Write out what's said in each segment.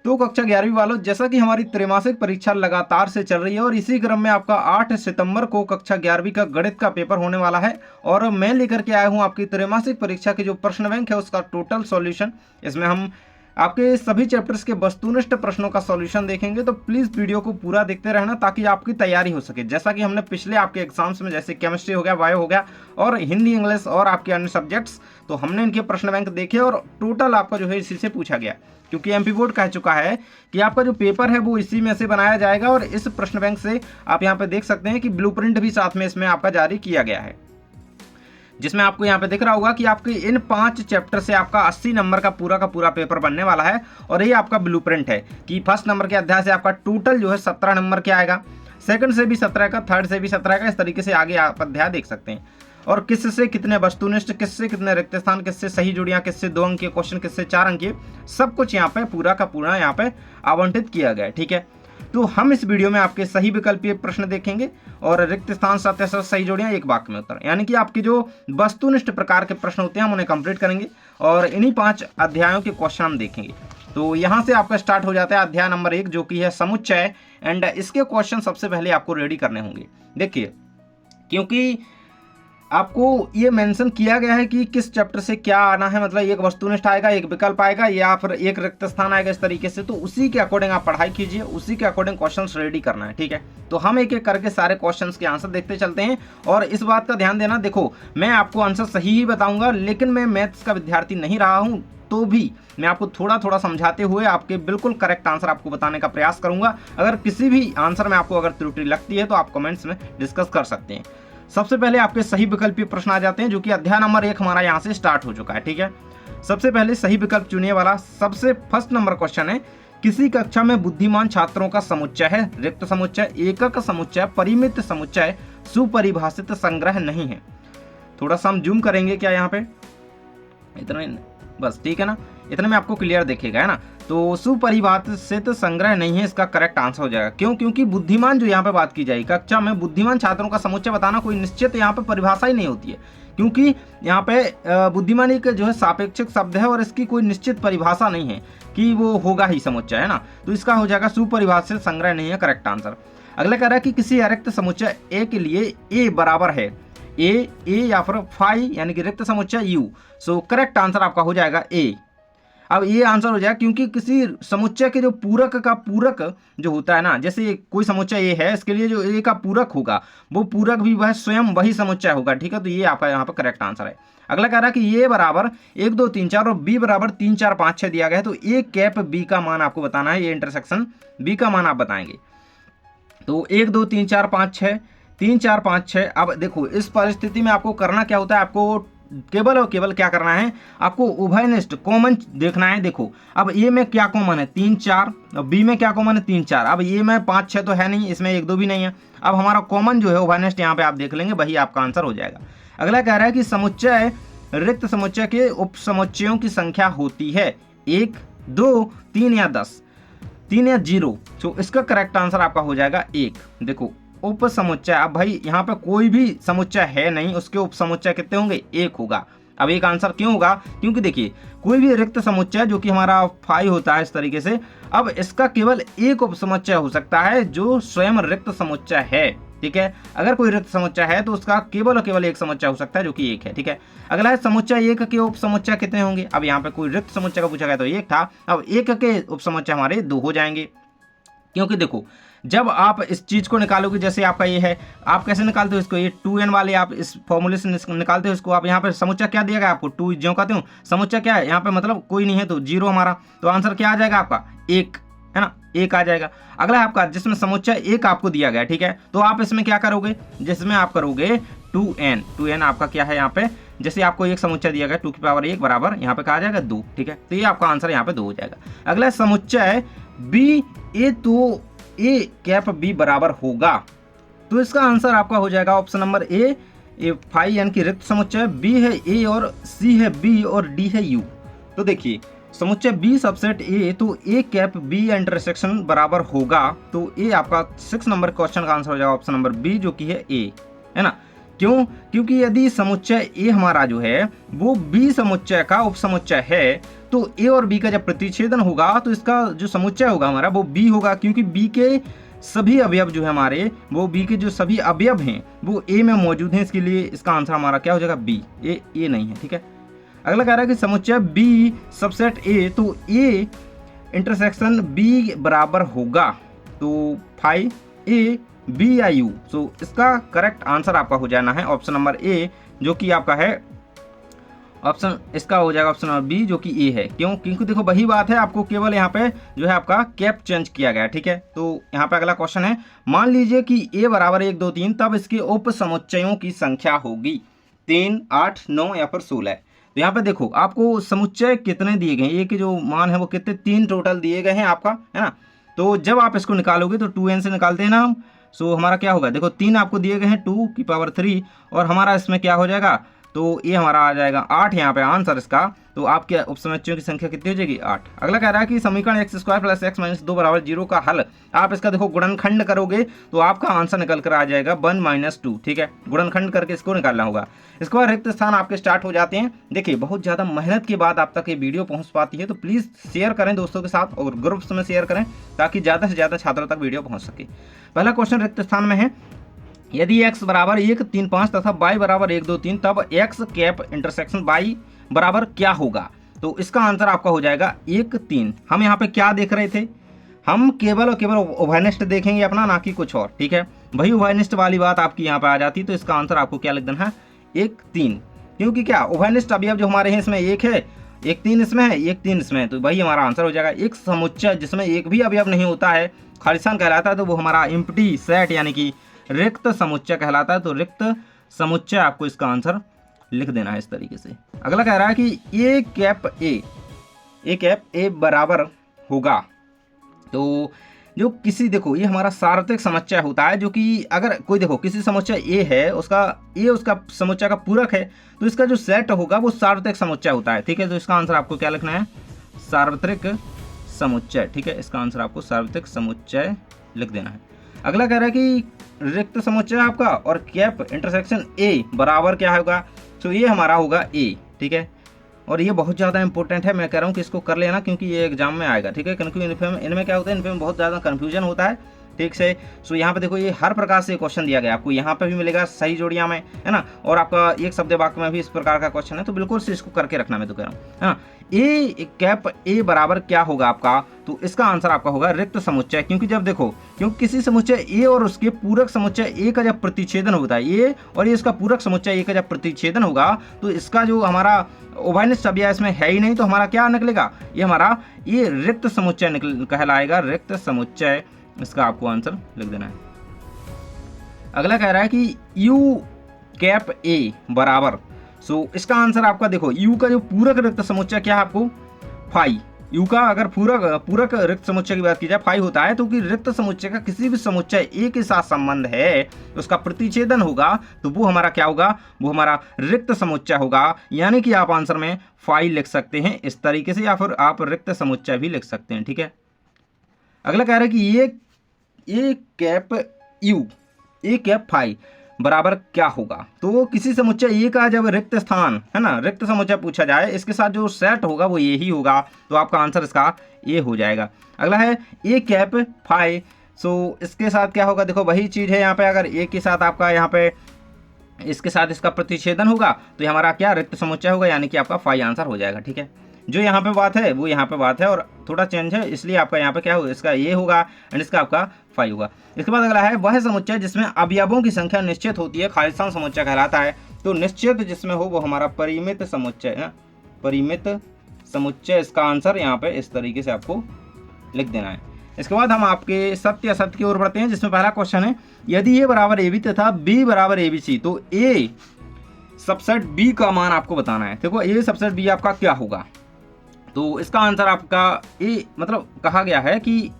तो कक्षा 11वीं वालों, जैसा कि हमारी त्रैमासिक परीक्षा लगातार से चल रही है और इसी क्रम में आपका 8 सितंबर को कक्षा 11वीं का गणित का पेपर होने वाला है और मैं लेकर के आया हूं आपकी त्रैमासिक परीक्षा की जो प्रश्न बैंक है उसका टोटल सॉल्यूशन। इसमें हम आपके सभी चैप्टर्स के वस्तुनिष्ठ प्रश्नों का सॉल्यूशन देखेंगे, तो प्लीज़ वीडियो को पूरा देखते रहना ताकि आपकी तैयारी हो सके। जैसा कि हमने पिछले आपके एग्जाम्स में जैसे केमिस्ट्री हो गया, बायो हो गया और हिंदी इंग्लिश और आपके अन्य सब्जेक्ट्स, तो हमने इनके प्रश्न बैंक देखे और टोटल आपका जो है इसी से पूछा गया, क्योंकि एमपी बोर्ड कह चुका है कि आपका जो पेपर है वो इसी में से बनाया जाएगा। और इस प्रश्न बैंक से आप यहाँ पे देख सकते हैं कि ब्लूप्रिंट भी साथ में इसमें आपका जारी किया गया है, जिसमें आपको यहाँ पे दिख रहा होगा कि आपके इन 5 चैप्टर से आपका 80 नंबर का पूरा पेपर बनने वाला है। और ये आपका ब्लूप्रिंट है कि फर्स्ट नंबर के अध्याय से आपका टोटल जो है 17 नंबर के आएगा, सेकंड से भी 17 का, थर्ड से भी 17 का, इस तरीके से आगे आप अध्याय देख सकते हैं। और किससे कितने वस्तुनिष्ठ, किससे कितने रिक्त स्थान, किससे सही जुड़ियां, किससे 2 अंक के क्वेश्चन, किससे 4 अंक के, सब कुछ यहाँ पे पूरा का पूरा यहाँ पे आवंटित किया गया है। ठीक है, तो हम इस वीडियो में आपके सही विकल्पीय प्रश्न देखेंगे और रिक्त स्थान, सत्य सही जोड़ियां, एक वाक्य में उत्तर, यानी कि आपके जो वस्तुनिष्ठ प्रकार के प्रश्न होते हैं हम उन्हें कंप्लीट करेंगे और इन्हीं 5 अध्यायों के क्वेश्चन हम देखेंगे। तो यहाँ से आपका स्टार्ट हो जाता है अध्याय नंबर 1, जो कि है समुच्चय, एंड इसके क्वेश्चन सबसे पहले आपको रेडी करने होंगे। देखिए, क्योंकि आपको ये मेंशन किया गया है कि किस चैप्टर से क्या आना है, मतलब एक वस्तुनिष्ठ आएगा, एक विकल्प आएगा या फिर एक रिक्त स्थान आएगा, इस तरीके से। तो उसी के अकॉर्डिंग आप पढ़ाई कीजिए, उसी के अकॉर्डिंग क्वेश्चंस रेडी करना है। ठीक है, तो हम एक एक करके सारे क्वेश्चंस के आंसर देखते चलते हैं और इस बात का ध्यान देना, देखो मैं आपको आंसर सही ही बताऊंगा, लेकिन मैं मैथ्स का विद्यार्थी नहीं रहा हूँ, तो भी मैं आपको थोड़ा थोड़ा समझाते हुए आपके बिल्कुल करेक्ट आंसर आपको बताने का प्रयास करूंगा। अगर किसी भी आंसर में आपको अगर त्रुटि लगती है तो आप कमेंट्स में डिस्कस कर सकते हैं। सबसे पहले आपके सही विकल्पीय प्रश्न आ जाते हैं, जो कि अध्याय नंबर 1 हमारा यहाँ से स्टार्ट हो चुका है। ठीक है, सबसे पहले सही विकल्प चुनिए वाला सबसे फर्स्ट नंबर क्वेश्चन है, किसी कक्षा में बुद्धिमान छात्रों का समुच्चय है, रिक्त समुच्चय, एकक समुच्चय, परिमित समुच्चय, सुपरिभाषित संग्रह नहीं है। थोड़ा सा हम जूम करेंगे क्या यहाँ पे, इतना बस, ठीक है ना, इतने में आपको क्लियर दिखेगा, है ना। तो सुपरिभाषित संग्रह नहीं है इसका करेक्ट आंसर हो जाएगा। क्यों? क्योंकि बुद्धिमान जो यहाँ पे बात की जाएगी, कक्षा में बुद्धिमान छात्रों का समुच्चय बताना कोई निश्चित यहाँ पे परिभाषा ही नहीं होती है, क्योंकि यहाँ पे बुद्धिमान एक जो है सापेक्षिक शब्द है और इसकी कोई निश्चित परिभाषा नहीं है कि वो होगा ही समुच्चय, है ना। तो इसका हो जाएगा सुपरिभाषित संग्रह नहीं है करेक्ट आंसर। अगला कह रहा है कि किसी अरिक्त समुच्चय ए के लिए ए बराबर है ए या फिर फाई, यानी कि रिक्त समुच्चय यू। सो करेक्ट आंसर आपका हो जाएगा ए। अब ये आंसर हो जाएगा क्योंकि किसी समुच्चय के जो पूरक का पूरक जो होता है ना, जैसे कोई समुच्चय ए है, इसके लिए जो ए का पूरक होगा वो पूरक भी वह स्वयं वही समुच्चय होगा। ठीक है, तो ये आपका यहाँ पर करेक्ट आंसर है। अगला कह रहा है कि ये बराबर 1 2 3 4 और बी बराबर 3 4 5 6 दिया गया है, तो ए कैप बी का मान आपको बताना है, ये इंटरसेक्शन बी का मान आप बताएंगे। तो 1 2 3 4 5 6, 3 4 5 6। अब देखो इस परिस्थिति में आपको करना क्या होता है, आपको केवल और केवल क्या करना है, आपको उभयनिष्ठ कॉमन देखना है। देखो अब ए में क्या कॉमन है 3 4, और बी में क्या कॉमन है 3 4। अब ए में 5 6 तो है नहीं, इसमें 1 2 भी नहीं है। अब हमारा कॉमन जो है उभयनिष्ठ यहाँ पे आप देख लेंगे, वही आपका आंसर हो जाएगा। अगला कह रहा है कि समुच्चय रिक्त समुच्चय के उप समुच्चयों की संख्या होती है 1 2 3 या 10, 3 या 0। तो इसका करेक्ट आंसर आपका हो जाएगा 1। देखो उप समुच्चय, अब भाई यहाँ पे कोई भी समुच्चय है नहीं, उसके उप समुच्चय कितने होंगे, 1 होगा। अब एक आंसर क्यों होगा, क्योंकि देखिए कोई भी रिक्त समुच्चय जो कि हमारा फाई होता है इस तरीके से, अब इसका केवल एक उप समुच्चय हो सकता है जो स्वयं रिक्त समुच्चय है। ठीक है, अगर कोई रिक्त समुच्चय है तो उसका केवल और केवल एक समुच्चय हो सकता है जो कि 1 है। ठीक है, अगला है समुच्चय 1 के उप समुच्चय कितने होंगे। अब यहाँ पे कोई रिक्त समुच्चय का पूछा गया तो 1 था, अब 1 के उप समुच्चय हमारे 2 हो जाएंगे। क्योंकि देखो जब आप इस चीज को निकालोगे, जैसे आपका ये है, आप कैसे निकालते हो इसको, ये 2n वाले आप इस फॉर्मूले से निकालते हो इसको। आप यहाँ पे समुच्चय क्या दिया गया आपको, 2 ज्यों कहते हो, समुच्चय क्या है यहाँ पे, मतलब कोई नहीं है तो 0 हमारा, तो आंसर क्या आ जाएगा आपका 1, है ना, 1 आ जाएगा। अगला है आपका जिसमें समुच्चय 1 आपको दिया गया, ठीक है, तो आप इसमें क्या करोगे, जिसमें आप करोगे 2n आपका क्या है यहाँ पे, जैसे आपको एक समुच्चय दिया गया 2 की पावर 1 बराबर यहाँ पे कहा जाएगा 2। ठीक है, तो ये आपका आंसर यहाँ पे 2 हो जाएगा। अगला समुच्चय बी ए, तो ए कैप बी बराबर होगा, तो इसका आंसर आपका हो जाएगा ऑप्शन नंबर ए फाई, यानी कि रिक्त समुच्चय, बी है ए और सी है बी और डी है यू। तो देखिए समुच्चय बी सबसेट ए, तो ए कैप बी इंटरसेक्शन बराबर होगा, तो ए आपका 6 नंबर क्वेश्चन का आंसर हो जाएगा ऑप्शन नंबर बी, जो कि है ए, है ना। क्यों? क्योंकि यदि समुच्चय ए हमारा जो है वो बी समुच्चय का उपसमुच्चय है, तो ए और बी का जब प्रतिच्छेदन होगा तो इसका जो समुच्चय होगा हमारा वो बी होगा, क्योंकि बी के सभी अवयव जो है हमारे, वो बी के जो सभी अवयव हैं वो ए में मौजूद हैं। इसके लिए इसका आंसर हमारा क्या हो जाएगा, बी। ए नहीं है, ठीक है। अगला कह रहा है कि समुच्चय बी सबसेट ए, तो ए इंटरसेक्शन बी बराबर होगा तो फाई ए बी या यू। सो इसका करेक्ट आंसर आपका हो जाना है ऑप्शन नंबर ए, जो कि आपका है ऑप्शन, इसका हो जाएगा ऑप्शन नंबर बी, जो कि ए है। क्यों? क्योंकि देखो वही बात है, आपको केवल यहाँ पे जो है आपका कैप चेंज किया गया है, ठीक है। तो यहाँ पे अगला क्वेश्चन है, मान लीजिए कि ए बराबर 1 2 3, तब इसके उप समुच्चयों की संख्या होगी 3 8 9 या फिर 16। तो यहाँ पे देखो आपको समुच्चय कितने दिए गए हैं, ए के जो मान है वो कितने, 3 टोटल दिए गए हैं आपका, है ना। तो जब आप इसको निकालोगे तो 2n से निकालते हैं ना हम। सो हमारा क्या होगा, देखो 3 आपको दिए गए हैं 2 की पावर 3, और हमारा इसमें क्या हो जाएगा, तो ये हमारा आ जाएगा 8 यहाँ पे आंसर इसका। तो आपके उपसमुच्चयों की संख्या कितनी हो जाएगी, 8। अगला कह रहा है कि समीकरण x² + x - 2 = 0 का हल, आप इसका देखो गुणनखंड करोगे तो आपका आंसर निकल कर आ जाएगा 1 - 2, ठीक है। गुणनखंड करके इसको निकालना होगा। इसके बाद रिक्त स्थान आपके स्टार्ट हो जाते हैं। देखिए बहुत ज़्यादा मेहनत के बाद आप तक ये वीडियो पहुँच पाती है, तो प्लीज़ शेयर करें दोस्तों के साथ और ग्रुप्स में शेयर करें, ताकि ज़्यादा से ज़्यादा छात्रों तक वीडियो पहुँच सके। पहला क्वेश्चन रिक्त स्थान में है, यदि x बराबर 1 3 5 तथा y बराबर 1 2 3, तब x कैप इंटरसेक्शन y बराबर क्या होगा। तो इसका आंसर आपका हो जाएगा 1 3। हम यहाँ पे क्या देख रहे थे, हम केवल और केवल उभयनिष्ठ देखेंगे अपना, ना कि कुछ और, ठीक है। वही उभयनिष्ठ वाली बात आपकी यहाँ पे आ जाती, तो इसका आंसर आपको क्या लिख देना है, 1 3। क्योंकि क्या उभयनिष्ठ अवयव जो हमारे हैं इसमें 1 है, 1 3 इसमें है, 1 3 इसमें है, तो वही हमारा आंसर हो जाएगा। एक समुच्चय जिसमें एक भी अवयव नहीं होता है, खालिस्तान कहलाता है, तो वो हमारा एम्प्टी सेट यानी कि रिक्त समुच्चय कहलाता है। तो रिक्त समुच्चय आपको इसका आंसर लिख देना है इस तरीके से। अगला कह रहा है कि ए कैप ए बराबर होगा, तो जो किसी, देखो ये हमारा सार्वत्रिक समुच्चय होता है, जो कि अगर कोई देखो किसी समुच्चय ए है, उसका समुच्चय का पूरक है, तो इसका जो सेट होगा वो सार्वत्रिक समुच्चय होता है, ठीक है। तो इसका आंसर आपको क्या लिखना है, सार्वत्रिक समुच्चय, ठीक है। इसका आंसर आपको सार्वत्रिक समुच्चय लिख देना है। अगला कह रहा है कि रिक्त समुच्चय आपका और कैप इंटरसेक्शन ए बराबर क्या होगा, तो ये हमारा होगा ए, ठीक है। और ये बहुत ज़्यादा इंपॉर्टेंट है, मैं कह रहा हूँ कि इसको कर लेना, क्योंकि ये एग्जाम में आएगा, ठीक है। क्योंकि इनमें क्या होता है, इनमें बहुत ज़्यादा कन्फ्यूजन होता है, ठीक से। सो यहाँ पे देखो ये हर प्रकार से क्वेश्चन दिया गया आपको, यहाँ पे भी मिलेगा सही जोड़ियाँ में, है ना, और आपका एक शब्द वाक्य में भी इस प्रकार का क्वेश्चन है, तो बिल्कुल से इसको करके रखना, मैं तो कह रहा हूँ, है ना। ए कैप ए बराबर क्या होगा आपका, तो इसका आंसर आपका होगा रिक्त समुच्चय। क्योंकि जब देखो, क्योंकि किसी समुच्चय ए और उसके पूरक समुच्चय ए का जब प्रतिच्छेदन होता है, ए और ये इसका पूरक समुच्चय ए का जब प्रतिच्छेदन होगा, तो इसका जो हमारा उभयनिष्ठ अवयव इसमें है ही नहीं, तो हमारा क्या निकलेगा, ये हमारा ये रिक्त समुच्चय कहलाएगा, रिक्त समुच्चय। इसका आपको आंसर लिख देना है। अगला कह रहा है कि यू कैप ए बराबर, सो इसका आंसर आपका देखो, यू का जो पूरक रिक्त समुच्चय क्या है आपको, फाई। यू का अगर पूरक रिक्त समुच्चय की बात की जाए, फाई होता है, तो कि रिक्त समुच्चय का किसी भी समुच्चय ए के साथ संबंध है, उसका प्रतिच्छेदन होगा, तो वो हमारा क्या होगा, वो हमारा रिक्त समुच्चय होगा। यानी कि आप आंसर में फाई लिख सकते हैं इस तरीके से, या फिर आप रिक्त समुच्चय भी लिख सकते हैं, ठीक है। अगला कह रहा है कि ए कैप फाई बराबर क्या होगा, तो किसी समुच्चय ए का जब रिक्त स्थान है ना, रिक्त समुच्चय पूछा जाए, इसके साथ जो सेट होगा वो ये ही होगा, तो आपका आंसर इसका ए हो जाएगा। अगला है ए कैप फाई, सो इसके साथ क्या होगा, देखो वही चीज़ है यहाँ पे, अगर ए के साथ आपका यहाँ पे इसके साथ इसका प्रतिच्छेदन होगा, तो ये हमारा क्या रिक्त समुच्चय होगा, यानी कि आपका फाई आंसर हो जाएगा, ठीक है। जो यहाँ पे बात है वो यहाँ पे बात है, और थोड़ा चेंज है, इसलिए आपका यहाँ पे क्या होगा, इसका ये होगा एंड इसका आपका फाई होगा। इसके बाद अगला है, वह समुच्चय जिसमें अवयवों की संख्या निश्चित होती है खालिस्तान समुच्चय कहलाता है। तो निश्चित जिसमें हो वो हमारा परिमित समुच्चय है, परिमित समुच्चय। इसका आंसर यहाँ पे इस तरीके से आपको लिख देना है। इसके बाद हम आपके सत्य असत्य की ओर बढ़ते हैं, जिसमें पहला क्वेश्चन है, यदि ए बराबर ए बी तथा बी बराबर ए बी सी, तो ए सबसेट बी का मान आपको बताना है। देखो ए सबसेट बी आपका क्या होगा, तो इसका आंसर आपका ए, मतलब कहा गया है कि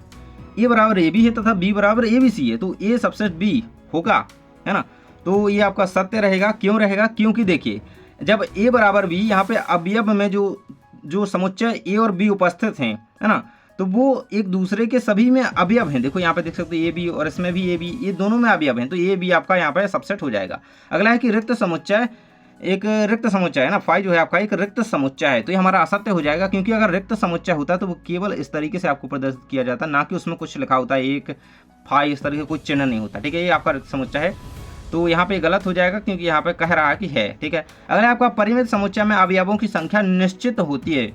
ए बराबर ए बी है तथा बी बराबर ए बी सी है, तो ए सबसेट बी होगा, है ना। तो ये आपका सत्य रहेगा। क्यों रहेगा, क्योंकि देखिए जब ए बराबर बी, यहाँ पे अवयव में जो समुच्चय ए और बी उपस्थित हैं, है ना, तो वो एक दूसरे के सभी में अवयव हैं। देखो यहाँ पे देख सकते हो ए बी, और इसमें भी ए बी, ये दोनों में अवयव हैं, तो ए बी आपका यहाँ पे सबसेट हो जाएगा। अगला है कि रिक्त समुच्चय एक रिक्त समुच्चय है ना, फाई जो है आपका एक रिक्त समुच्चय है, तो ये हमारा असत्य हो जाएगा, क्योंकि अगर रिक्त समुच्चय होता है तो वो केवल इस तरीके से आपको प्रदर्शित किया जाता, ना कि उसमें कुछ लिखा होता है एक फाई, इस तरीके कोई चिन्ह नहीं होता। ठीक है, ये आपका रिक्त समुच्चय है, तो यहाँ पे गलत हो जाएगा, क्योंकि यहाँ पे कह रहा है कि है। ठीक है, अगर आपका परिमित समुच्चय में अवयवों की संख्या निश्चित होती है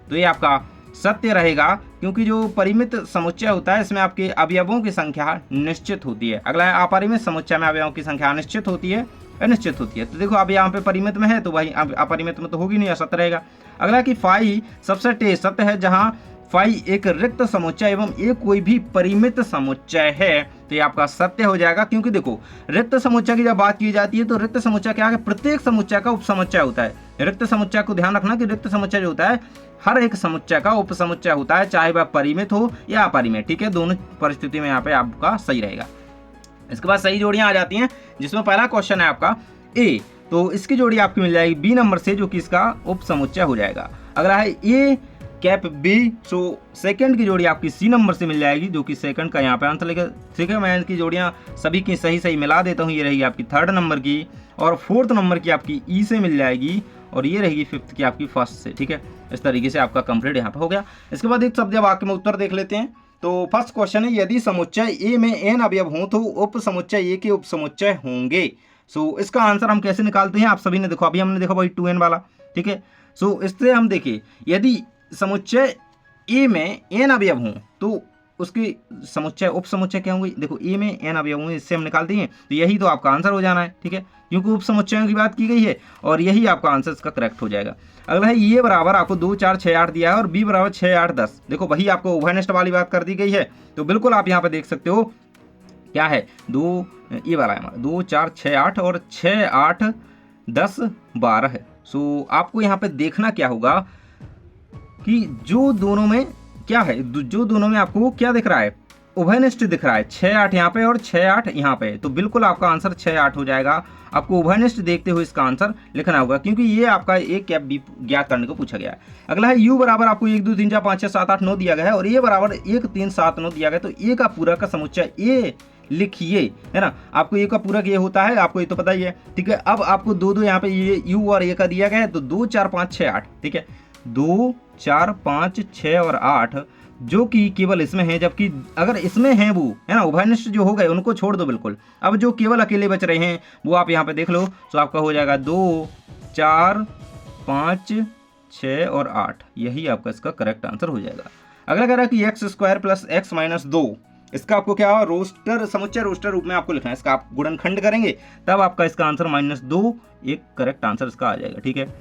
तो ये आपका सत्य रहेगा, क्योंकि जो परिमित समुच्चय होता है इसमें आपके अवयवों की संख्या निश्चित होती है। अगला है अपरिमित समुच्चय में अवयवों की संख्या अनिश्चित होती है, अनिश्चित होती है। तो देखो अब यहाँ पे परिमित में है तो वही अपरिमित में तो होगी नहीं, असत्य रहेगा। अगला कि फाई सबसे तेज सत्य है, जहां फाई एक रिक्त समुच्चय एवं एक कोई भी परिमित समुच्चय है, तो ये आपका सत्य हो जाएगा। क्योंकि देखो रिक्त समुच्चय की जब बात की जाती है तो रिक्त समुच्चय क्या है, प्रत्येक समुच्चय का उपसमुच्चय होता है। रिक्त समुच्चय को ध्यान रखना कि रिक्त समुच्चय जो होता है हर एक समुच्चय का उपसमुच्चय होता है, चाहे वह परिमित हो या अपरिमित। ठीक है, दोनों परिस्थिति में यहाँ पे आपका सही रहेगा। इसके बाद सही जोड़ियां आ जाती हैं, जिसमें पहला क्वेश्चन है आपका ए, तो इसकी जोड़ी आपकी मिल जाएगी बी नंबर से, जो कि इसका उपसमुच्चय हो जाएगा। अगला है A cap B, so second की जोड़ी आपकी सी नंबर से मिल जाएगी, जो कि सेकंड का यहाँ पे आंसर लेकर। ठीक है, मैं इनकी जोड़ियाँ सभी की सही सही मिला देता हूँ। ये रहेगी आपकी थर्ड नंबर की, और फोर्थ नंबर की आपकी ई से मिल जाएगी, और ये रहेगी फिफ्थ की आपकी फर्स्ट से। ठीक है, इस तरीके से आपका कंप्लीट यहाँ पे हो गया। इसके बाद एक शब्द वाक्य में उत्तर देख लेते हैं। तो फर्स्ट क्वेश्चन है, यदि समुच्चय ए में एन अवयव हों तो उप समुच्चय ए के उप समुच्चय होंगे। सो इसका आंसर हम कैसे निकालते हैं, आप सभी ने देखो, अभी हमने देखा भाई 2n वाला। ठीक है, सो इससे हम देखिए यदि समुच्चय ए में एन अवयव हों तो उसकी समुच्चय उप समुच्चय क्या होंगे। देखो ए में एन अवयव होंगे, इससे हम निकालते हैं, तो यही तो आपका आंसर हो जाना है। ठीक है, क्योंकि उप समुच्चयों की बात की गई है और यही आपका आंसर इसका करेक्ट हो जाएगा। अगला है ये बराबर आपको 2 4 6 8 दिया है और बी बराबर 6 8 10। देखो वही आपको उभयनिष्ठ वाली बात कर दी गई है, तो बिल्कुल आप यहाँ पे देख सकते हो क्या है, दो ये वाला है हमारा 2 4 6 8 और 6 8 10 12 है। सो आपको यहाँ पे देखना क्या होगा कि जो दोनों में क्या है, जो दोनों में आपको क्या दिख रहा है, उभयनिष्ठ दिख रहा है। 6 8 यहाँ पे और 6 8 यहाँ पे, तो बिल्कुल आपका आंसर 6 8 हो जाएगा। आपको उभयनिष्ठ देखते हुए इसका आंसर लिखना होगा, क्योंकि ये आपका एक कैप बी ज्ञात करने को पूछा गया है। अगला है यू बराबर आपको 1 2 3 4 5 6 7 8 9 दिया गया है और ए बराबर 1 3 7 9 दिया गया, तो ए का पूरा का समुच्चय ए लिखिए, है ना। आपको ए का पूरक ये होता है, आपको ये तो पता ही है। ठीक है, अब आपको दो दो यहाँ पे ये यू और ए का दिया गया है, तो 2 4 5 6 8। ठीक है, 2 4 5 6 और 8 जो कि केवल इसमें है, जबकि अगर इसमें है वो, है ना, उभयनिष्ठ जो हो गए उनको छोड़ दो बिल्कुल। अब जो केवल अकेले बच रहे हैं वो आप यहाँ पे देख लो, तो आपका हो जाएगा 2 4 5 6 और 8, यही आपका इसका करेक्ट आंसर हो जाएगा। अगला कह रहा है कि x square plus x minus 2, इसका आपको क्या रोस्टर समुच्चय रोस्टर रूप में आपको लिखना है। इसका आप गुणनखंड करेंगे तब आपका इसका आंसर -2 एक करेक्ट आंसर इसका आ जाएगा। ठीक है,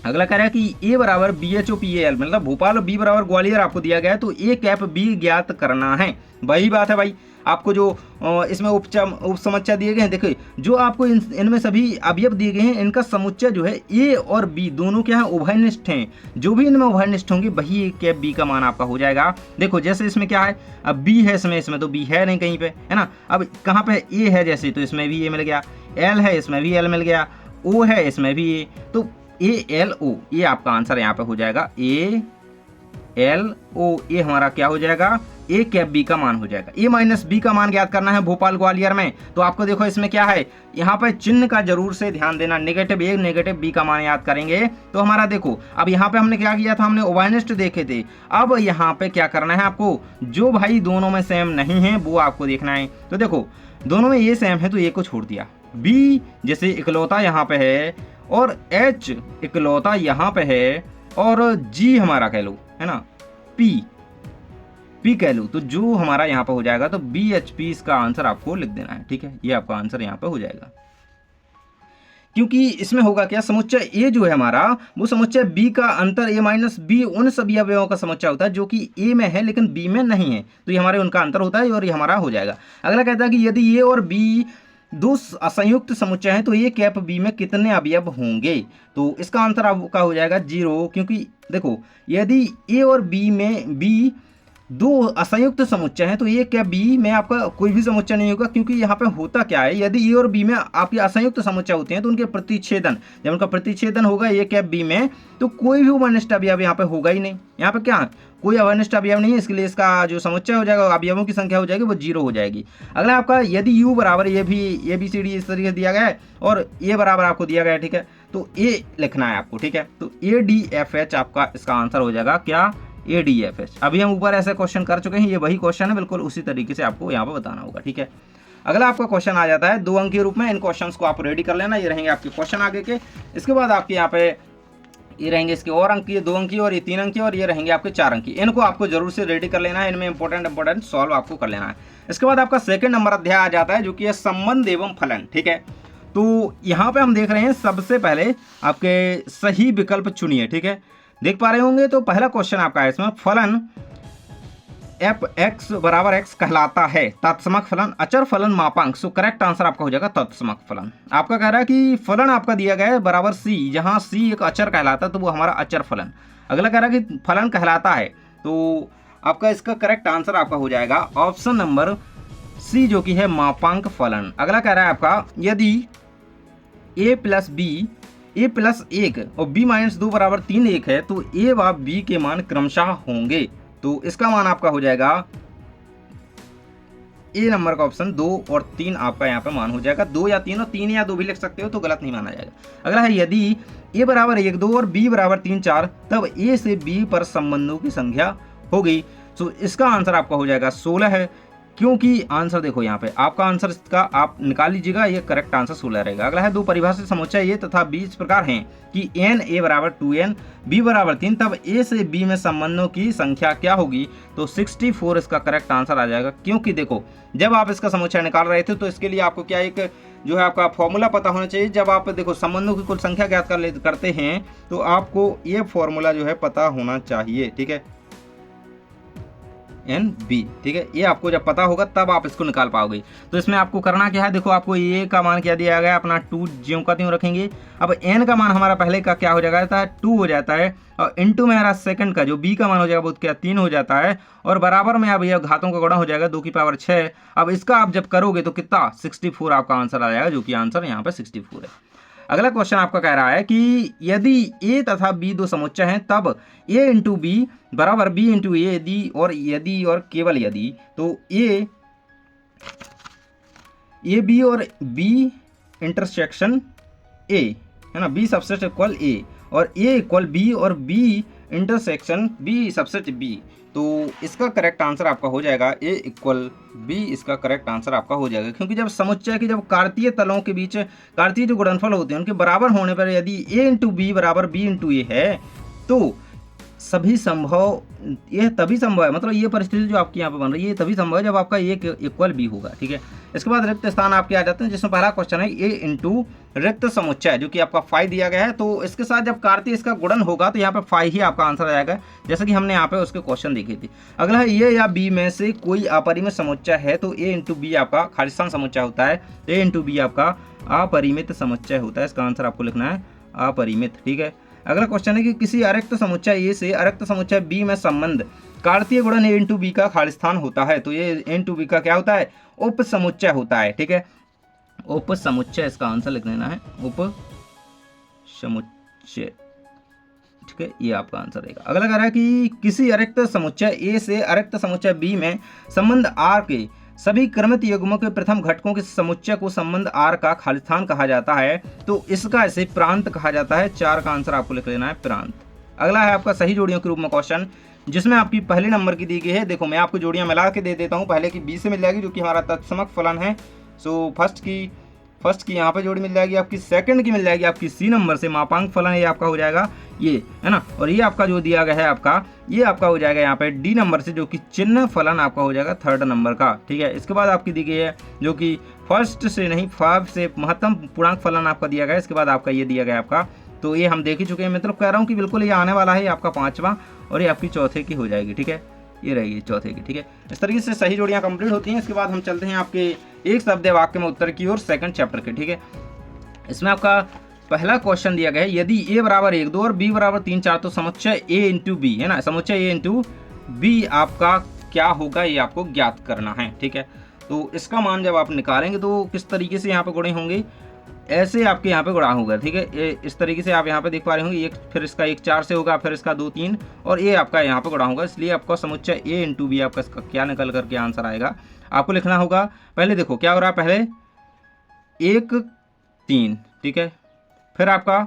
अगला कह रहा है कि ए बराबर BHOPAL, मतलब भोपाल, और बी बराबर ग्वालियर आपको दिया गया है, तो ए कैप बी ज्ञात करना है। वही बात है भाई, आपको जो इसमें उपसमुच्चय दिए गए हैं, देखिए जो आपको इनमें सभी अवयव दिए गए हैं, इनका समुच्चय जो है ए और बी दोनों क्या है, उभयनिष्ठ हैं। जो भी इनमें उभयनिष्ठ होंगे वही ए कैप बी का मान आपका हो जाएगा। देखो जैसे इसमें क्या है, अब बी है इसमें तो बी है नहीं कहीं पे, है ना। अब कहाँ पे ए है, जैसे तो इसमें भी ए मिल गया, एल है इसमें भी एल मिल गया, ओ है इसमें भी ए, तो ALO ये आपका आंसर यहाँ पे हो जाएगा। ALO ये हमारा क्या हो जाएगा, ए कैप बी का मान हो जाएगा। ए माइनस बी का मान ज्ञात करना है भोपाल ग्वालियर में, तो आपको देखो इसमें क्या है, यहाँ पे चिन्ह का जरूर से ध्यान देना। नेगेटिव ए नेगेटिव बी का मान याद करेंगे तो हमारा देखो, अब यहाँ पे हमने क्या किया था, हमने उभयनिष्ठ देखे थे। अब यहाँ पे क्या करना है आपको, जो भाई दोनों में सेम नहीं है वो आपको देखना है। तो देखो दोनों में ये सेम है तो ए को छोड़ दिया, बी जैसे इकलौता यहाँ पे है और H इकलौता यहाँ पे है, और G हमारा कह लो, है ना, P कह लो, तो जो हमारा यहाँ पे हो जाएगा तो BHP इसका आंसर आपको लिख देना है। ठीक है, ये आपका आंसर यहाँ पे हो जाएगा, क्योंकि इसमें होगा क्या, समुच्चय ए जो है हमारा वो समुच्चय बी का अंतर ए माइनस बी उन सभी अवयवों का समुच्चय होता है जो कि ए में है लेकिन बी में नहीं है, तो ये हमारे उनका अंतर होता है और ये हमारा हो जाएगा। अगला कहता है कि यदि ए और बी दो असंयुक्त समुच्चय हैं तो ये कैप बी में कितने अवयव होंगे, तो इसका आंसर आपका हो जाएगा 0, क्योंकि देखो यदि ए और बी में बी दो असंयुक्त समुच्चय हैं तो ये कैप बी में आपका कोई भी समुच्चय नहीं होगा, क्योंकि यहाँ पे होता क्या है, यदि ए और बी में आपके असंयुक्त समुच्चय होते हैं तो उनके प्रतिच्छेदन, जब उनका प्रतिच्छेदन होगा ये कैप बी में, तो कोई भी उभयनिष्ठ अवयव यहाँ पे होगा ही नहीं। यहाँ पे क्या है, कोई अवयनिष्ठ अवयव नहीं है, इसके लिए इसका जो समुच्चय हो जाएगा, अवयवों की संख्या हो जाएगी वो 0 हो जाएगी। अगला आपका यदि u बराबर ये भी ABCD इस तरीके से दिया गया है और ए बराबर आपको दिया गया है, ठीक है, तो ए लिखना है आपको, ठीक है। तो ADFH आपका इसका आंसर हो जाएगा क्या, ADFH। अभी हम ऊपर ऐसे क्वेश्चन कर चुके हैं, ये वही क्वेश्चन है, बिल्कुल उसी तरीके से आपको यहाँ पर बताना होगा, ठीक है। अगला आपका क्वेश्चन आ जाता है 2 अंक के रूप में। इन क्वेश्चंस को आप रेडी कर लेना, ये रहेंगे आपके क्वेश्चन आगे के। इसके बाद आपके यहाँ पे ये रहेंगे इसके और अंक, ये 2 अंक की और ये 3 अंक की, और ये रहेंगे आपके 4 अंक की। इनको आपको जरूर से रेडी कर लेना है, इनमें इंपॉर्टेंट सॉल्व आपको कर लेना है। इसके बाद आपका सेकंड नंबर अध्याय आ जाता है जो कि है संबंध एवं फलन, ठीक है। तो यहाँ पे हम देख रहे हैं सबसे पहले आपके सही विकल्प चुनिए, ठीक है। देख पा रहे होंगे तो पहला क्वेश्चन आपका है इसमें, फलन f(x) बराबर x कहलाता है तत्समक फलन अचर फलन मापांक। सो करेक्ट आंसर आपका हो जाएगा तत्समक फलन। आपका कह रहा है कि फलन आपका दिया गया है बराबर c, जहां c एक अचर कहलाता है तो वो हमारा अचर फलन। अगला कह रहा है कि फलन कहलाता है, तो आपका इसका करेक्ट आंसर आपका हो जाएगा ऑप्शन नंबर c, जो कि है मापांक फलन। अगला कह रहा है आपका यदि a plus b, a plus 1 और b माइनस 2 बराबर 3 1 है तो a व b के मान क्रमशः होंगे। तो इसका मान आपका हो जाएगा ए नंबर का ऑप्शन 2 और 3 आपका यहाँ पे मान हो जाएगा 2 या 3, और 3 या 2 भी लिख सकते हो तो गलत नहीं माना जाएगा। अगला है यदि ए बराबर 1 2 और बी बराबर 3 4 तब ए से बी पर संबंधों की संख्या होगी। तो इसका आंसर आपका हो जाएगा 16 है, क्योंकि आंसर देखो यहाँ पे आपका आंसर इसका आप निकाल लीजिएगा, ये करेक्ट आंसर 16 रहेगा। अगला है 2 परिभाषित समुच्चय ये तथा बी इस प्रकार हैं कि n a बराबर 2n b बराबर 3 तब a से b में संबंधों की संख्या क्या होगी। तो 64 इसका करेक्ट आंसर आ जाएगा, क्योंकि देखो जब आप इसका समुच्चय निकाल रहे थे तो इसके लिए आपको क्या एक जो है आपका फॉर्मूला पता होना चाहिए। जब आप देखो संबंधों की कुल संख्या ज्ञात करते हैं तो आपको ये फॉर्मूला जो है पता होना चाहिए, ठीक है, NB, ठीक है। ये आपको जब पता होगा तब आप इसको निकाल पाओगे। तो इसमें आपको करना क्या है, देखो आपको ए का मान क्या दिया गया है, अपना 2 ज्यों का त्यों रखेंगे। अब n का मान हमारा पहले का क्या हो जाएगा, 2 हो जाता है, और इनटू में हमारा सेकंड का जो b का मान हो जाएगा वो क्या 3 हो जाता है, और बराबर में अब ये घातों का गुणा हो जाएगा 2 की पावर 6। अब इसका आप जब करोगे तो कितना 64 आपका आंसर आ जाएगा, जो कि आंसर यहाँ पे 64 है। अगला क्वेश्चन आपका कह रहा है कि यदि a तथा b 2 समुच्चय हैं तब a इंटू बी बराबर b इंटू ए, यदि और केवल यदि, तो a b और b इंटरसेक्शन a है ना, b सबसेट इक्वल a, और a इक्वल b और b intersection b subset b। तो इसका करेक्ट आंसर आपका हो जाएगा a इक्वल b, इसका करेक्ट आंसर आपका हो जाएगा, क्योंकि जब समुच्चय की जब कार्तीय तलों के बीच कार्तीय जो गुणनफल होते हैं उनके बराबर होने पर यदि a इंटू बी बराबर b इंटू ए है तो सभी संभव, यह तभी संभव है, मतलब ये परिस्थिति जो आपकी यहाँ पे बन रही है ये तभी संभव है जब आपका ए इक्वल बी होगा, ठीक है। इसके बाद रिक्त स्थान आपके आ जाते हैं, जिसमें पहला क्वेश्चन है ए इंटू रिक्त समुच्चय, जो कि आपका 5 दिया गया है। तो इसके साथ जब कार्तीय इसका गुणन होगा तो यहाँ पे 5 ही आपका आंसर आ जाएगा, जैसा कि हमने यहाँ पे उसके क्वेश्चन देखे थे। अगला है ए या बी में से कोई अपरिमित समुच्चय है तो ए इंटू बी आपका खालिस्तान समुच्चय होता है, ए इंटू बी आपका अपरिमित समुच्चय होता है। इसका आंसर आपको लिखना है अपरिमित, ठीक है। अगला क्वेश्चन है कि किसी अरिक्त समुच्चय ए से अरिक्त समुच्चय बी में संबंध कार्तीय गुणन ए इंटू बी का खालिस्तान होता है, तो ये ए इंटू बी का क्या होता है, उप समुच्चय होता है, ठीक है, उप समुच्चय इसका आंसर लिख देना है, उप समुच्चय, ठीक है, ये आपका आंसर रहेगा। अगला कह रहा है कि किसी अरिक्त समुच्चय ए से अरिक्त समुच्चय बी में संबंध आर के सभी क्रमित युग्मों के प्रथम घटकों के समुच्चय को संबंध आर का खालिस्तान कहा जाता है, तो इसका इसे प्रांत कहा जाता है। 4 का आंसर आपको लिख लेना है प्रांत। अगला है आपका सही जोड़ियों के रूप में क्वेश्चन, जिसमें आपकी पहले नंबर की दी गई है। देखो मैं आपको जोड़ियां मिला के दे देता हूं, पहले की बी से मिल जाएगी जो कि हमारा तत्समक फलन है। सो फर्स्ट की यहाँ पे जोड़ी मिल जाएगी आपकी, सेकंड की मिल जाएगी आपकी सी नंबर से मापांक फलन, ये आपका हो जाएगा ये है ना, और ये आपका जो दिया गया है आपका ये आपका हो जाएगा यहाँ पे डी नंबर से, जो कि चिन्ह फलन आपका हो जाएगा 3rd नंबर का, ठीक है। इसके बाद आपकी दी गई है जो कि फर्स्ट से नहीं 5 से महत्तम पूर्णांक फलन आपका दिया गया। इसके बाद आपका ये दिया गया आपका, तो ये हम देख ही चुके हैं, मतलब कह रहा हूँ कि बिल्कुल ये आने वाला है, ये आपका 5वां और ये आपकी चौथे की हो जाएगी, ठीक है, ये रहेगी चौथे की, ठीक है। इस तरीके से सही जोड़ियाँ कंप्लीट होती हैं। इसके बाद हम चलते हैं आपके एक शब्द वाक्य में उत्तर की ओर, सेकंड चैप्टर के, ठीक है। इसमें आपका पहला क्वेश्चन दिया गया है यदि a बराबर 1 2 और b बराबर 3 4 तो समुच्चय a इंटू बी है ना, समुच्चय a इंटू बी आपका क्या होगा ये आपको ज्ञात करना है, ठीक है। तो इसका मान जब आप निकालेंगे तो किस तरीके से यहाँ पे गुणे होंगे, ऐसे आपके यहाँ पे गुणा होगा, ठीक है। इस तरीके से आप यहाँ पे देख पा रहे होंगे, एक फिर इसका 1 4 से होगा, फिर इसका 2 3 और ये आपका यहाँ पे गुणा होगा, इसलिए आपका समुच्चय a इंटू बी आपका इसका क्या निकल करके आंसर आएगा आपको लिखना होगा। पहले देखो क्या हो रहा है, पहले 1 3, ठीक है, फिर आपका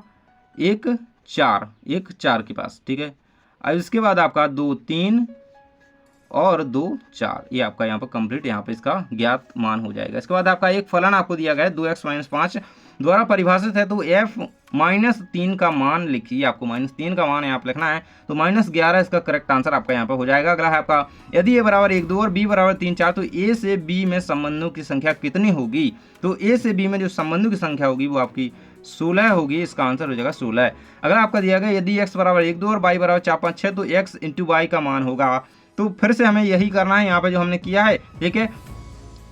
1 4, 1 4 के पास, ठीक है। अब इसके बाद आपका 2 3 और 2 4, ये आपका यहाँ पर कंप्लीट यहाँ पे इसका ज्ञात मान हो जाएगा। इसके बाद आपका एक फलन आपको दिया गया है 2x - 5 द्वारा परिभाषित है, तो f -3 का मान लिखिए, आपको -3 का मान यहाँ पे लिखना है, तो -11 इसका करेक्ट आंसर आपका यहाँ पे हो जाएगा। अगला है आपका यदि a बराबर 1 2 और b बराबर 3 4 तो a से b में संबंधों की संख्या कितनी होगी, तो a से b में जो संबंधों की संख्या होगी वो आपकी 16 होगी, इसका आंसर हो जाएगा 16। अगर आपका दिया गया यदि x बराबर 1 2 और y बराबर 4 5 6 तो x × y का मान होगा, तो फिर से हमें यही करना है यहाँ पे जो हमने किया है, ठीक है।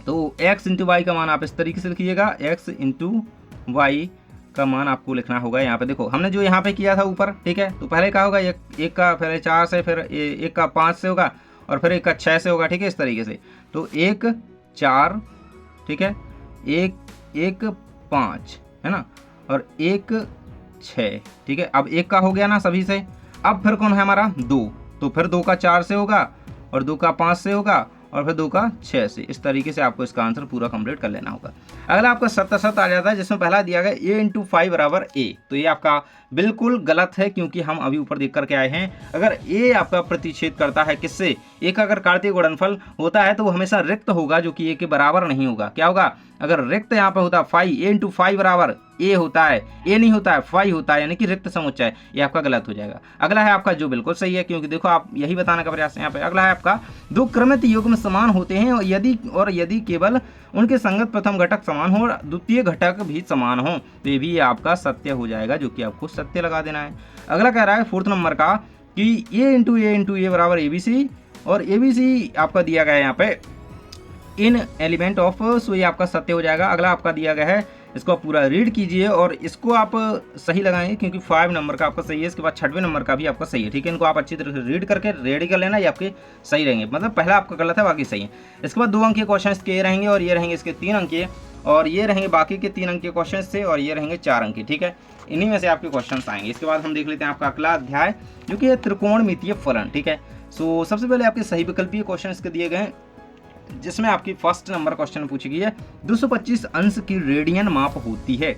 तो x × y का मान आप इस तरीके से लिखिएगा, x × y का मान आपको लिखना होगा। यहाँ पे देखो हमने जो यहाँ पे किया था ऊपर, ठीक है, तो पहले क्या होगा, एक का पहले 4 से, फिर एक का 5 से होगा और फिर एक का 6 से होगा, ठीक है, इस तरीके से। तो 1 4, ठीक है, 1 5 है ना, और 1 6, ठीक है। अब 1 का हो गया ना सभी से। अब फिर कौन है हमारा 2, तो फिर 2 का 4 से होगा और 2 का 5 से होगा और फिर 2 का 6 से। इस तरीके से आपको इसका आंसर पूरा कंप्लीट कर लेना होगा। अगला आपका 7 आ जाता है, जिसमें पहला दिया गया a × 5 बराबर a, तो ये आपका बिल्कुल गलत है, क्योंकि हम अभी ऊपर देख करके आए हैं। अगर a आपका प्रतिच्छेद करता है किससे, a का अगर कार्तीय गुणनफल होता है तो वो हमेशा रिक्त होगा, जो कि a के बराबर नहीं होगा। क्या होगा, अगर रिक्त यहाँ पे होता है a × 5 बराबर a होता है, a नहीं होता है 5 होता है, यानी कि रिक्त समुच्चय, ये आपका गलत हो जाएगा। अगला है आपका जो बिल्कुल सही है, क्योंकि देखो आप यही बताने का प्रयास है यहाँ पे। अगला है आपका दो क्रमित युग्म समान होते हैं और यदि केवल उनके संगत प्रथम घटक समान हो और द्वितीय घटक भी समान हो, तो ये भी आपका सत्य हो जाएगा, जो कि आपको सत्य लगा देना है। अगला कह रहा है 4th नंबर का कि a × a बराबर abc, और abc आपका दिया गया है यहाँ पे इन एलिमेंट ऑफ, सो ये आपका सत्य हो जाएगा। अगला आपका दिया गया है, इसको आप पूरा रीड कीजिए और इसको आप सही लगाएंगे, क्योंकि 5 नंबर का आपका सही है, इसके बाद 6वें नंबर का भी आपका सही है, ठीक है। इनको आप अच्छी तरह से रीड करके रेडी कर लेना, ये आपके सही रहेंगे, मतलब पहला आपका गलत है बाकी सही है। इसके बाद 2 अंक के क्वेश्चन के ये रहेंगे और ये रहेंगे इसके 3 अंक के, और ये रहेंगे बाकी के 3 अंक के क्वेश्चन से, और ये रहेंगे 4 अंक के, ठीक है। इन्हीं में से आपके क्वेश्चन आएंगे। इसके बाद हम देख लेते हैं आपका अगला अध्याय, जो कि है त्रिकोणमितीय फलन, ठीक है। सो सबसे पहले आपके सही विकल्पीय क्वेश्चन इसके दिए गए हैं, जिसमें आपकी 1st नंबर क्वेश्चन पूछी गई है 225 अंश की रेडियन माप होती है।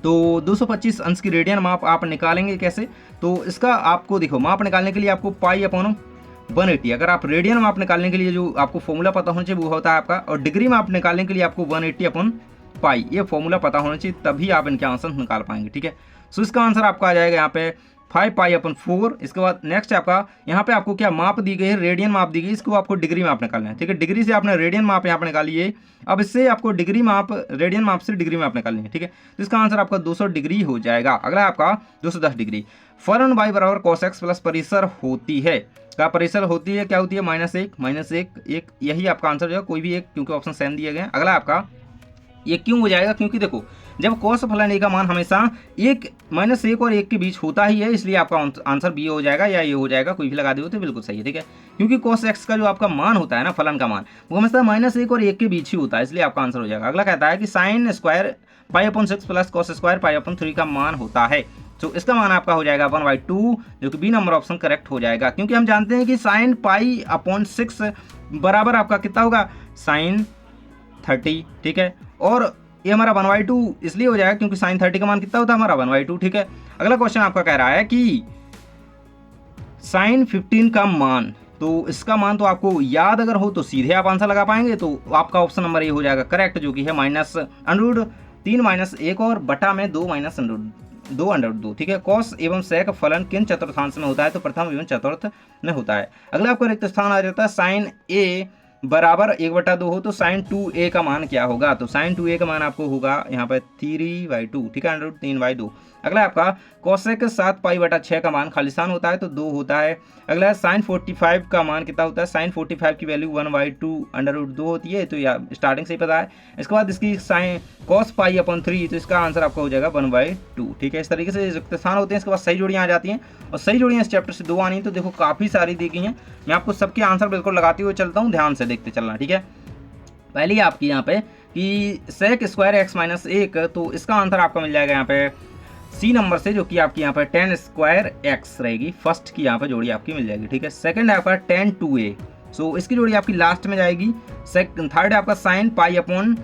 तो 225 अंश की रेडियन माप आप निकालेंगे कैसे, तो इसका आपको देखो माप निकालने के लिए आपको π/180, अगर आप रेडियन माप निकालने के लिए जो आपको फॉर्मूला पता होना चाहिए वो होता है आपका, और डिग्री माप निकालने के लिए आपको 180/π, ये फॉर्मूला पता होना चाहिए, तभी आप इनके आंसर निकाल पाएंगे, ठीक है। सो इसका आंसर आपका आ जाएगा यहाँ पे 5π/4। इसके बाद नेक्स्ट आपका यहाँ पे आपको क्या माप दी गई है, रेडियन माप दी गई, इसको आपको डिग्री माप निकालना है, ठीक है। डिग्री से आपने रेडियन माप यहाँ पे निकाली है, अब इससे आपको डिग्री माप, रेडियन माप से डिग्री माप निकालनी है, ठीक है। तो इसका आंसर आपका 200 डिग्री हो जाएगा। अगला आपका 210 डिग्री। फलन y बराबर cos x प्लस परिसर होती है, क्या परिसर होती है, क्या होती है, -1 यही आपका आंसर जो है, कोई भी एक, क्योंकि ऑप्शन सेम दिए गए हैं। अगला आपका ये क्यों हो जाएगा, क्योंकि देखो जब cos फलन a का मान हमेशा -1 और 1 के बीच होता ही है, इसलिए आपका आंसर बी हो जाएगा, या ये हो जाएगा, कोई भी लगा दे तो बिल्कुल सही है, ठीक है। क्योंकि cos x का जो आपका मान होता है ना, फलन का मान, वो हमेशा -1 और 1 के बीच ही होता है, इसलिए आपका आंसर हो जाएगा। अगला कहता है कि sin स्क्वायर π/6 प्लस cos स्क्वायर π/3 का मान होता है, तो इसका मान आपका हो जाएगा 1/2, जो कि बी नंबर ऑप्शन करेक्ट हो जाएगा, क्योंकि हम जानते हैं कि sin π/6 बराबर आपका कितना होगा, sin 30, ठीक है। और ये हमारा 1/2 इसलिए हो जाएगा क्योंकि sin 30 का मान कितना होता है हमारा 1/2, ठीक है। अगला क्वेश्चन आपका कह रहा है कि sin 15 का मान, तो इसका मान तो आपको याद अगर हो तो सीधे आप आंसर लगा पाएंगे, तो आपका ऑप्शन नंबर ए हो जाएगा करेक्ट, जो कि है -√3 - 1 और बटा में 2 -2√2, ठीक है। cos एवं sec फलन किन चतुर्थांश में होता है, तो प्रथम एवं चतुर्थ में होता है। अगला आपका रिक्त स्थान आ जाता है sin a बराबर 1/2 हो, तो sin 2a का मान क्या होगा, तो sin 2a का मान आपको होगा यहाँ पे 3/2, ठीक है, √3/2। अगला आपका cosec 7π/6 का मान खालिस्तान होता है, तो 2 होता है। अगला है sin 45 का मान कितना होता है, sin 45 की वैल्यू 1/2 होती है, तो यह स्टार्टिंग से ही पता है। इसके बाद इसकी sin cos π/3, तो इसका आंसर आपका हो जाएगा 1/2, ठीक है। इस तरीके से रिक्त स्थान होते हैं। इसके बाद सही जोड़ियाँ आ जाती हैं, और सही जोड़ियाँ इस चैप्टर से 2 आनी है, तो देखो काफ़ी सारी दी गई हैं, मैं आपको सबके आंसर बिल्कुल लगाते हुए चलता हूँ, ध्यान से देखते चलना, ठीक है। पहली आपकी यहाँ पे कि sec स्क्वायर x - 1, तो इसका आंसर आपका मिल जाएगा यहाँ पे सी नंबर से, जो कि आपकी यहाँ पर tan स्क्वायर x रहेगी, फर्स्ट की यहाँ पर जोड़ी आपकी मिल जाएगी, ठीक है। सेकंड है आपका tan 2a, सो इसकी जोड़ी आपकी लास्ट में जाएगी। थर्ड है आपका sin π/3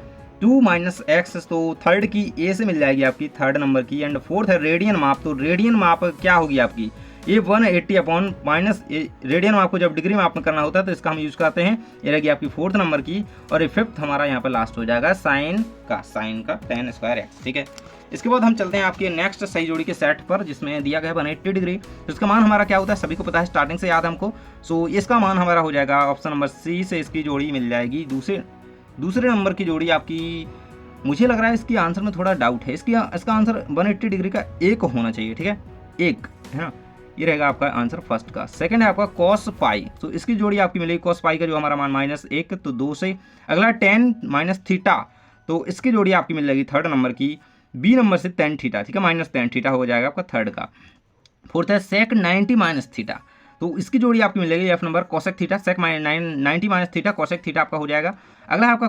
2 माइनस एक्स, तो थर्ड की ए से मिल जाएगी आपकी थर्ड नंबर की। एंड फोर्थ है रेडियन माप, तो रेडियन माप क्या होगी आपकी ये 180 अपॉन माइनस रेडियन माप को जब डिग्री माप में करना होता है तो इसका हम यूज करते हैं, ये रहेगी आपकी फोर्थ नंबर की। और ये फिफ्थ हमारा यहाँ पे लास्ट हो जाएगा साइन का tan स्क्वायर एक्स, ठीक है। इसके बाद हम चलते हैं आपके नेक्स्ट सही जोड़ी के सेट पर जिसमें दिया गया 180 डिग्री। तो इसका मान हमारा क्या होता है सभी को पता है, स्टार्टिंग से याद है हमको। सो इसका मान हमारा हो जाएगा ऑप्शन नंबर सी से इसकी जोड़ी मिल जाएगी। दूसरे नंबर की जोड़ी आपकी, मुझे लग रहा है इसकी आंसर में थोड़ा डाउट है, इसका आंसर 180 डिग्री का एक होना चाहिए, ठीक है, एक है ना, ये रहेगा आपका आंसर फर्स्ट का। सेकंड है आपका कॉस पाई, तो इसकी जोड़ी आपकी मिलेगी कॉस पाई का जो हमारा मान -1, तो 2 से। अगला tan माइनस थीटा, तो इसकी जोड़ी आपकी मिल जाएगी थर्ड नंबर की, बी नंबर से tan थीटा, ठीक है, -tan थीटा हो जाएगा आपका थर्ड का। फोर्थ है sec 90 माइनस थीटा, तो इसकी जोड़ी आपकी मिलेगी F number cosec theta, sec 90 minus theta cosec theta आपका हो जाएगा। अगला है आपका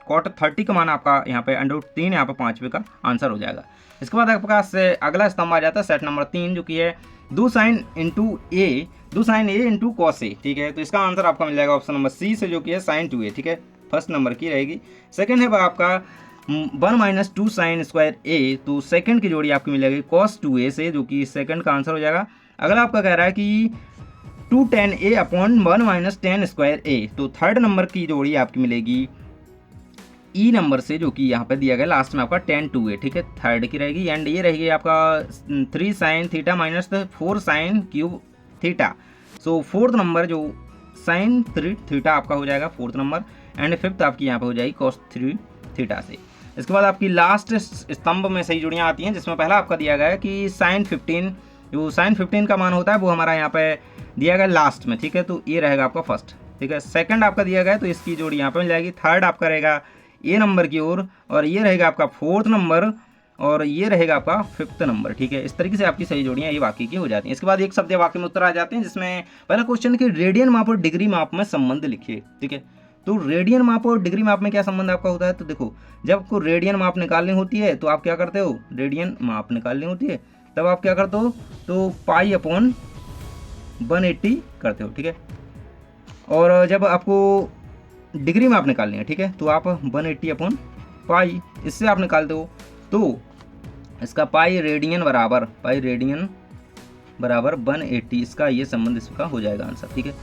cot 30 का मान आपका यहाँ पे √3 यहाँ पे 5वें का आंसर हो जाएगा। इसके बाद आपके पास अगला स्तंभ आ जाता है सेट नंबर 3 जो कि है 2 sin a into cos A, ठीक है। तो इसका आंसर आपका मिल जाएगा ऑप्शन नंबर सी से जो कि है sin 2a, ठीक है, फर्स्ट नंबर की रहेगी। सेकंड है आपका 1 माइनस 2 sin स्क्वायर a, तो सेकंड की जोड़ी आपकी मिलेगी cos 2a से जो कि सेकंड का आंसर हो जाएगा। अगला आपका कह रहा है कि 2 tan a upon 1 minus tan square a, तो थर्ड नंबर की जोड़ी आपकी मिलेगी ई नंबर से जो कि यहाँ पे दिया गया लास्ट में आपका tan 2a, ठीक है, थर्ड की रहेगी। एंड ये रहेगी आपका 3 sin theta minus 4 sin cube theta, so fourth number जो sin 3 थीटा आपका हो जाएगा फोर्थ नंबर। एंड फिफ्थ आपकी यहाँ पे हो जाएगी cos 3 थीटा से। इसके बाद आपकी लास्ट स्तंभ में सही जोड़ियाँ आती हैं जिसमें पहला आपका दिया गया है कि sin 15, जो sin 15 का मान होता है वो हमारा यहाँ पे दिया गया लास्ट में, ठीक है, तो ये रहेगा आपका फर्स्ट, ठीक है। सेकंड आपका दिया गया है तो इसकी जोड़ी यहाँ पे मिल जाएगी। थर्ड आपका रहेगा ए नंबर की ओर, और ये रहेगा आपका फोर्थ नंबर, और ये रहेगा आपका फिफ्थ नंबर, ठीक है। इस तरीके से आपकी सही जोड़ियाँ ये वाक्य की हो जाती हैं। इसके बाद एक शब्द या वाक्य में उत्तर आ जाते हैं जिसमें पहला क्वेश्चन कि रेडियन माप और डिग्री माप में संबंध लिखिए, ठीक है। तो रेडियन माप और डिग्री माप में क्या संबंध आपका होता है, तो देखो जब आपको रेडियन माप निकालनी होती है तो आप क्या करते हो, रेडियन माप निकालनी होती है तब आप क्या करते हो, तो पाई अपॉन 180 करते हो, ठीक है। और जब आपको डिग्री में आप निकालनी है, ठीक है, तो आप 180 अपॉन पाई इससे आप निकालते हो, तो इसका पाई रेडियन बराबर 180, इसका ये संबंध इसका हो जाएगा आंसर, ठीक है।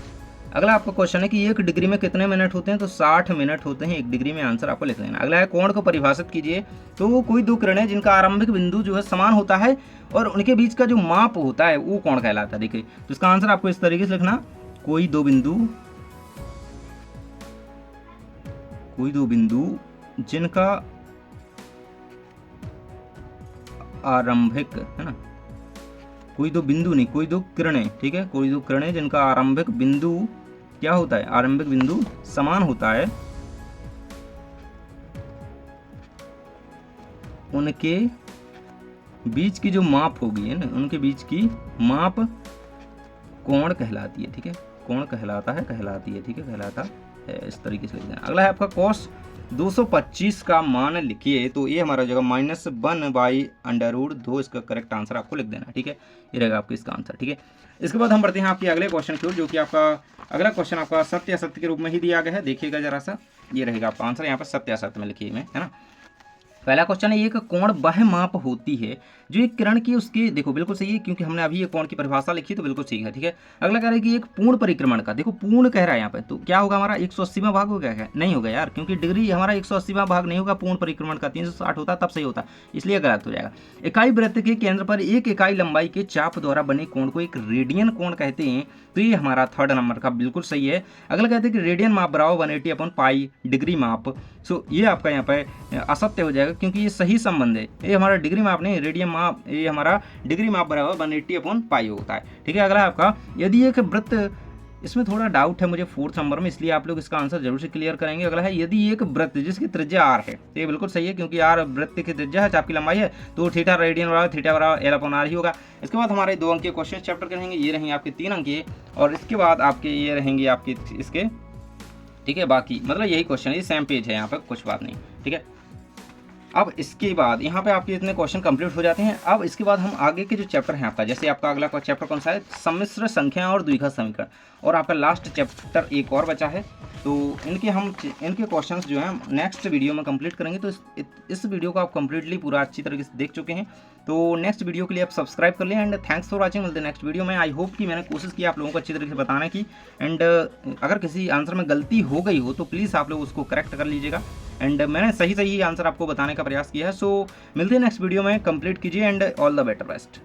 अगला आपका क्वेश्चन है कि 1 डिग्री में कितने मिनट होते हैं, तो 60 मिनट होते हैं 1 डिग्री में, आंसर आपको लिख लेना। अगला है कोण को परिभाषित कीजिए, तो वो कोई दो किरणें जिनका आरंभिक बिंदु जो है समान होता है और उनके बीच का जो माप होता है वो कोण कहलाता है। देखिए तो इसका आंसर आपको इस तरीके से लिखना, कोई दो बिंदु जिनका आरंभिक, है ना, कोई दो बिंदु नहीं, कोई दो किरणें, ठीक है, कोई दो किरणें जिनका आरंभिक बिंदु क्या होता है, आरंभिक बिंदु समान होता है, उनके बीच की जो माप होगी, है ना, उनके बीच की माप कोण कहलाती है, ठीक है, कोण कहलाती है, ठीक है, कहलाता है, इस तरीके से लिख देना। अगला है आपका cos 225 का मान लिखिए, तो ये हमारा जगह -1/√2, इसका करेक्ट आंसर आपको लिख देना, ठीक है, ये रहेगा आपका इसका आंसर, ठीक है। इसके बाद हम बढ़ते हैं आपके अगले क्वेश्चन की ओर, जो कि आपका अगला क्वेश्चन आपका सत्य असत्य के रूप में ही दिया गया है। देखिएगा जरा सा, ये रहेगा आपका आंसर, यहाँ पर सत्य असत्य में लिखिए में, है ना। पहला क्वेश्चन है, एक कोण वह माप होती है जो एक किरण की उसके, देखो बिल्कुल सही है क्योंकि हमने अभी ये कोण की परिभाषा लिखी तो बिल्कुल सही है, ठीक है। अगला कह रहा है कि एक पूर्ण परिक्रमण का, देखो पूर्ण कह रहा है यहाँ पे, तो क्या होगा हमारा 180वां भाग हो गया है, नहीं होगा यार, क्योंकि डिग्री हमारा 180वां भाग नहीं होगा, पूर्ण परिक्रमण का 360 होता तब सही होता, इसलिए गलत हो जाएगा। इकाई वृत्त के केंद्र पर एक इकाई लंबाई के चाप द्वारा बने कोण को एक रेडियन कोण कहते हैं, तो ये हमारा थर्ड नंबर का बिल्कुल सही है। अगला कहते हैं कि रेडियन माप बराबर 180 अपॉन पाई डिग्री माप, सो ये आपका यहाँ पे असत्य हो जाएगा क्योंकि ये सही संबंध है, ये हमारा डिग्री माप नहीं, रेडियन माप, ये हमारा डिग्री माप बराबर 180 अपॉन पाई होता है, ठीक है। अगला आपका, यदि एक वृत्त, इसमें थोड़ा डाउट है मुझे फोर्थ नंबर में, इसलिए आप लोग इसका आंसर जरूर से क्लियर करेंगे। अगला है, यदि एक वृत्त जिसकी त्रिज्या r है, तो ये बिल्कुल सही है क्योंकि r वृत्त की त्रिज्या है, चाप की लंबाई है, तो थीटा रेडियन बराबर थीटा बराबर l अपॉन r ही होगा। इसके बाद हमारे 2 अंक के क्वेश्चन चैप्टर के रहेंगे, ये रहेंगे आपके 3 अंक के, और इसके बाद आपके ये रहेंगे आपके इसके, ठीक है, बाकी मतलब यही क्वेश्चन है, सेम पेज है, यहाँ पर कुछ बात नहीं, ठीक है। अब इसके बाद यहाँ पे आपके इतने क्वेश्चन कंप्लीट हो जाते हैं। अब इसके बाद हम आगे के जो चैप्टर हैं आपका, जैसे आपका अगला चैप्टर कौन सा है, सम्मिश्र संख्या और द्विघात समीकरण, और आपका लास्ट चैप्टर एक और बचा है तो इनके क्वेश्चंस जो हैं नेक्स्ट वीडियो में कंप्लीट करेंगे। तो इस वीडियो को आप कंप्लीटली पूरा अच्छी तरीके से देख चुके हैं। तो नेक्स्ट वीडियो के लिए आप सब्सक्राइब कर लें एंड थैंक्स फॉर वाचिंग। मिलते हैं नेक्स्ट वीडियो में। आई होप कि मैंने कोशिश की आप लोगों को अच्छी तरीके से बताने की एंड अगर किसी आंसर में गलती हो गई हो तो प्लीज़ आप लोग उसको करेक्ट कर लीजिएगा एंड मैंने सही आंसर आपको बताने का प्रयास किया है। सो मिलते हैं नेक्स्ट वीडियो में। कंप्लीट कीजिए and all the better best.